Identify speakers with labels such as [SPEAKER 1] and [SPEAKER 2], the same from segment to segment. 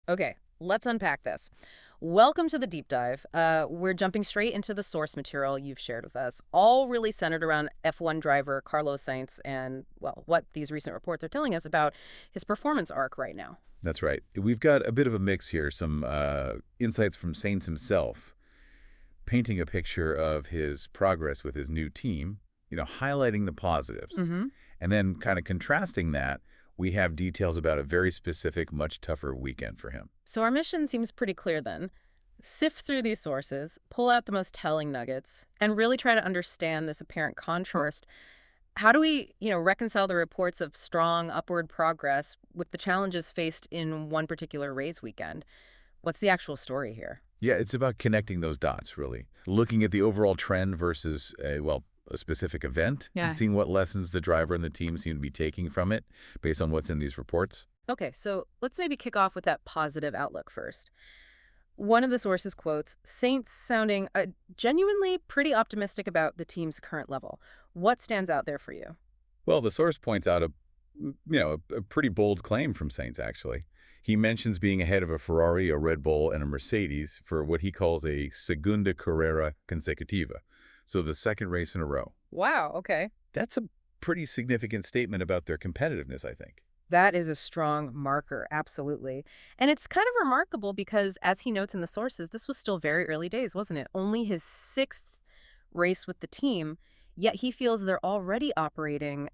[SPEAKER 1] Okay, let's unpack this. Welcome to the deep dive. We're jumping straight into the source material you've shared with us, all really centered around F1 driver Carlos Sainz and, well, what these recent reports are telling us about his performance arc right now.
[SPEAKER 2] That's right. We've got a bit of a mix here, some insights from Sainz himself, painting a picture of his progress with his new team, highlighting the positives.
[SPEAKER 1] Mm-hmm.
[SPEAKER 2] And then kind of contrasting that, we have details about a very specific, much tougher weekend for him.
[SPEAKER 1] So our mission seems pretty clear then. Sift through these sources, pull out the most telling nuggets, and really try to understand this apparent contrast. How do we, reconcile the reports of strong upward progress with the challenges faced in one particular race weekend? What's the actual story here?
[SPEAKER 2] Yeah, it's about connecting those dots, really. Looking at the overall trend versus, a specific event,
[SPEAKER 1] Yeah.
[SPEAKER 2] and seeing what lessons the driver and the team seem to be taking from it based on what's in these reports.
[SPEAKER 1] Okay, so let's maybe kick off with that positive outlook first. One of the sources quotes Saints sounding genuinely pretty optimistic about the team's current level. What stands out there for you?
[SPEAKER 2] Well, the source points out a pretty bold claim from Sainz, actually. He mentions being ahead of a Ferrari, a Red Bull, and a Mercedes for what he calls a segunda carrera consecutiva, so the second race in a row.
[SPEAKER 1] Wow, okay.
[SPEAKER 2] That's a pretty significant statement about their competitiveness, I think.
[SPEAKER 1] That is a strong marker, absolutely. And it's kind of remarkable because, as he notes in the sources, this was still very early days, wasn't it? Only his sixth race with the team, yet he feels they're already operating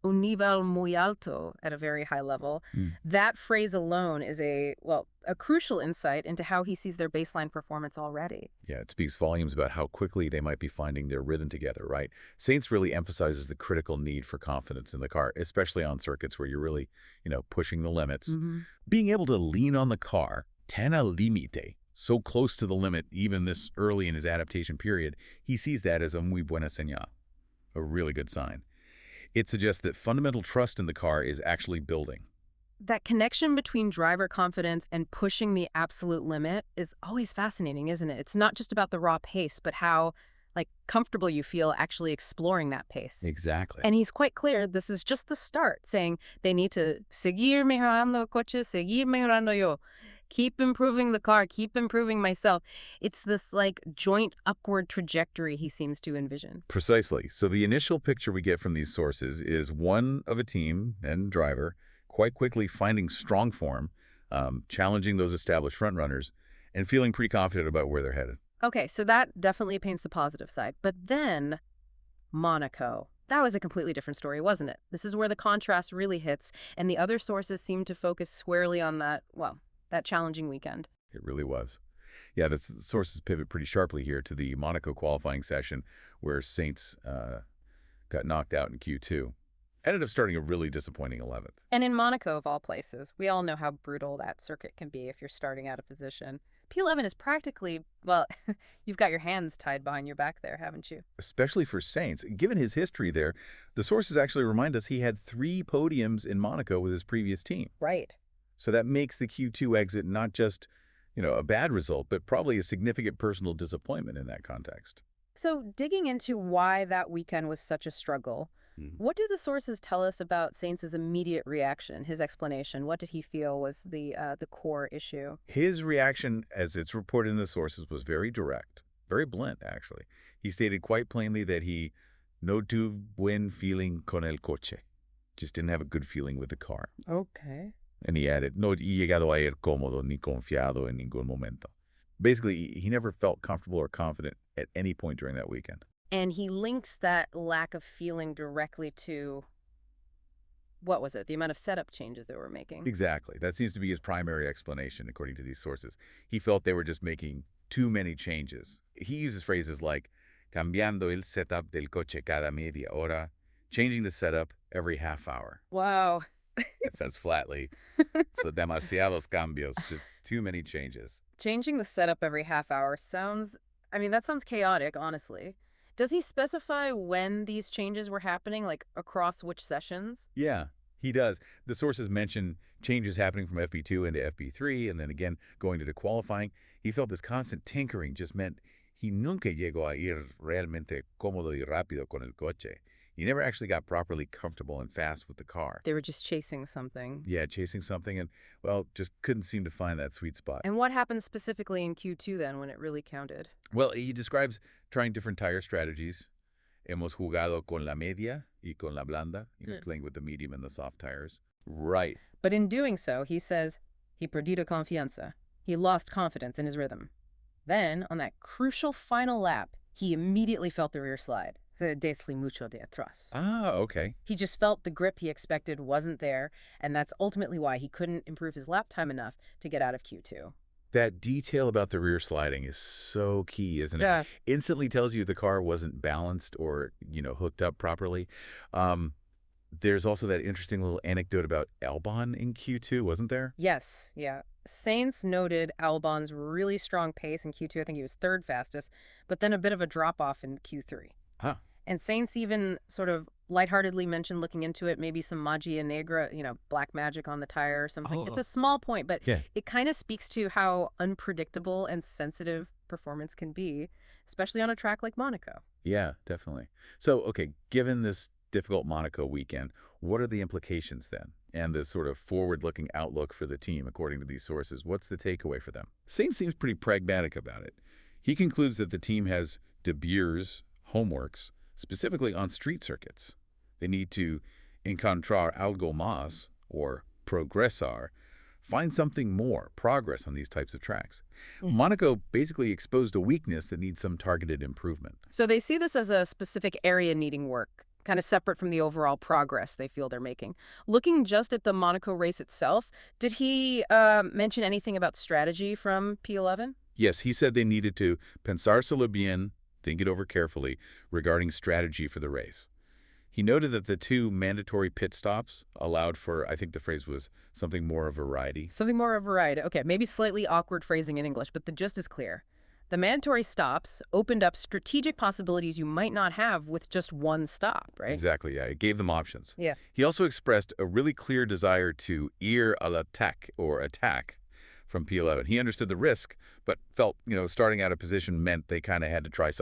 [SPEAKER 1] un nivel muy alto at a very high level.
[SPEAKER 2] Mm.
[SPEAKER 1] That phrase alone is a crucial insight into how he sees their baseline performance already.
[SPEAKER 2] Yeah, it speaks volumes about how quickly they might be finding their rhythm together, right? Saints really emphasizes the critical need for confidence in the car, especially on circuits where you're really, pushing the limits.
[SPEAKER 1] Mm-hmm.
[SPEAKER 2] Being able to lean on the car, tan al límite, so close to the limit even this early in his adaptation period, he sees that as a muy buena señal, a really good sign. It suggests that fundamental trust in the car is actually building.
[SPEAKER 1] That connection between driver confidence and pushing the absolute limit is always fascinating, isn't it? It's not just about the raw pace, but how, comfortable you feel actually exploring that pace.
[SPEAKER 2] Exactly.
[SPEAKER 1] And he's quite clear this is just the start, saying they need to seguir mejorando el coche, seguir mejorando yo. Keep improving the car, keep improving myself. It's this, joint upward trajectory he seems to envision.
[SPEAKER 2] Precisely. So the initial picture we get from these sources is one of a team and driver quite quickly finding strong form, challenging those established frontrunners, and feeling pretty confident about where they're headed.
[SPEAKER 1] Okay, so that definitely paints the positive side. But then, Monaco. That was a completely different story, wasn't it? This is where the contrast really hits, and the other sources seem to focus squarely on that challenging weekend.
[SPEAKER 2] It really was. Yeah, the sources pivot pretty sharply here to the Monaco qualifying session where Saints got knocked out in Q2. Ended up starting a really disappointing 11th.
[SPEAKER 1] And in Monaco, of all places, we all know how brutal that circuit can be if you're starting out of position. P11 is practically, well, you've got your hands tied behind your back there, haven't you?
[SPEAKER 2] Especially for Saints. Given his history there, the sources actually remind us he had 3 podiums in Monaco with his previous team.
[SPEAKER 1] Right.
[SPEAKER 2] So that makes the Q2 exit not just, a bad result, but probably a significant personal disappointment in that context.
[SPEAKER 1] So digging into why that weekend was such a struggle, what do the sources tell us about Sainz's immediate reaction, his explanation? What did he feel was the core issue?
[SPEAKER 2] His reaction, as it's reported in the sources, was very direct, very blunt, actually. He stated quite plainly that he no tuvo buen feeling con el coche, just didn't have a good feeling with the car.
[SPEAKER 1] Okay.
[SPEAKER 2] And he added, no he llegado a ir cómodo ni confiado en ningún momento. Basically, he never felt comfortable or confident at any point during that weekend.
[SPEAKER 1] And he links that lack of feeling directly to, what was it, the amount of setup changes they were making?
[SPEAKER 2] Exactly. That seems to be his primary explanation, according to these sources. He felt they were just making too many changes. He uses phrases like, cambiando el setup del coche cada media hora, changing the setup every half hour.
[SPEAKER 1] Wow.
[SPEAKER 2] It says flatly, so demasiados cambios, just too many changes.
[SPEAKER 1] Changing the setup every half hour that sounds chaotic, honestly. Does he specify when these changes were happening, across which sessions?
[SPEAKER 2] Yeah, he does. The sources mention changes happening from FP2 into FP3 and then again going into qualifying. He felt this constant tinkering just meant he nunca llegó a ir realmente cómodo y rápido con el coche. He never actually got properly comfortable and fast with the car.
[SPEAKER 1] They were just chasing something.
[SPEAKER 2] Yeah, chasing something and, well, just couldn't seem to find that sweet spot.
[SPEAKER 1] And what happened specifically in Q2 then when it really counted?
[SPEAKER 2] Well, he describes trying different tire strategies. Hemos jugado con la media y con la blanda, playing with the medium and the soft tires. Right.
[SPEAKER 1] But in doing so, he says, he perdido confianza. He lost confidence in his rhythm. Then, on that crucial final lap, he immediately felt the rear slide. Se desli mucho de atrás.
[SPEAKER 2] Ah, okay.
[SPEAKER 1] He just felt the grip he expected wasn't there, and that's ultimately why he couldn't improve his lap time enough to get out of Q2.
[SPEAKER 2] That detail about the rear sliding is so key, isn't it?
[SPEAKER 1] Yeah.
[SPEAKER 2] Instantly tells you the car wasn't balanced or, hooked up properly. There's also that interesting little anecdote about Albon in Q2, wasn't there?
[SPEAKER 1] Yes, yeah. Sainz noted Albon's really strong pace in Q2. I think he was third fastest, but then a bit of a drop-off in Q3.
[SPEAKER 2] Huh.
[SPEAKER 1] And Sainz even sort of lightheartedly mentioned looking into it, maybe some magia negra, black magic on the tire or something.
[SPEAKER 2] Oh.
[SPEAKER 1] It's a small point, but
[SPEAKER 2] Yeah.
[SPEAKER 1] it kind of speaks to how unpredictable and sensitive performance can be, especially on a track like Monaco.
[SPEAKER 2] Yeah, definitely. So, okay, given this difficult Monaco weekend, what are the implications then? And the sort of forward-looking outlook for the team, according to these sources, what's the takeaway for them? Sainz seems pretty pragmatic about it. He concludes that the team has De Beers homeworks, specifically on street circuits. They need to encontrar algo más, or progresar, find something more, progress on these types of tracks. Monaco basically exposed a weakness that needs some targeted improvement.
[SPEAKER 1] So they see this as a specific area needing work, kind of separate from the overall progress they feel they're making. Looking just at the Monaco race itself, did he mention anything about strategy from P11?
[SPEAKER 2] Yes, he said they needed to pensárselo bien, think it over carefully, regarding strategy for the race. He noted that the 2 mandatory pit stops allowed for, I think the phrase was, something more of variety.
[SPEAKER 1] Something more of variety. Okay, maybe slightly awkward phrasing in English, but the gist is clear. The mandatory stops opened up strategic possibilities you might not have with just one stop, right?
[SPEAKER 2] Exactly, yeah. It gave them options.
[SPEAKER 1] Yeah.
[SPEAKER 2] He also expressed a really clear desire to ir à l'attaque, or attack, from P11. He understood the risk, but felt, starting out of position meant they kind of had to try something